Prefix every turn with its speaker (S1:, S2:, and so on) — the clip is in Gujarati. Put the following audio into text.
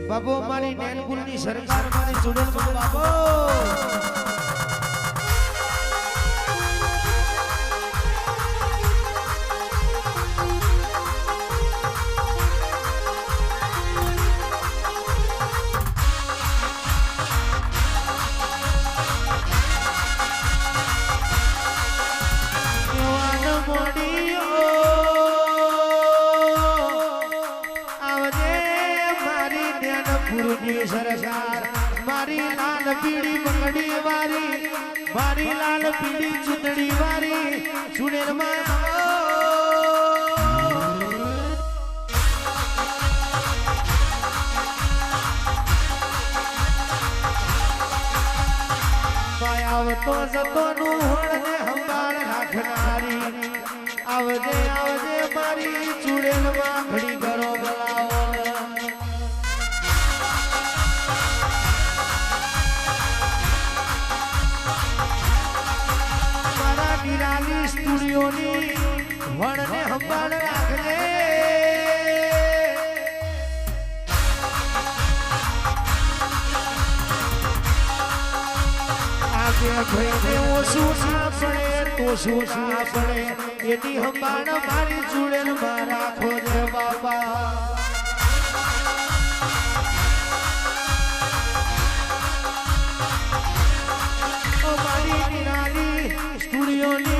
S1: બાબો મારી નેનપુરની સરકાર મારી ચુડેલમાં બાબો સરકાર મારી લાલ પીળી પકડી મારી લાલ પીળી ચૂંટણી વારી સુનેરમાં આવતો જતો નું હોળને સંભાળ રાખનારી આવજે આવજે મારી ચૂડેલમાં ઘડી કરો બોલાવો નિરાલી સ્ટુડિયોની વણને સંભાળ રાખજે આગે ભાઈને ઓછું ના પડે તો શું ના પડે એની સંભાળ મારી ચૂડેલમાં રાખો જે બાપા મારી નિરાલી સ્ટુડિયોની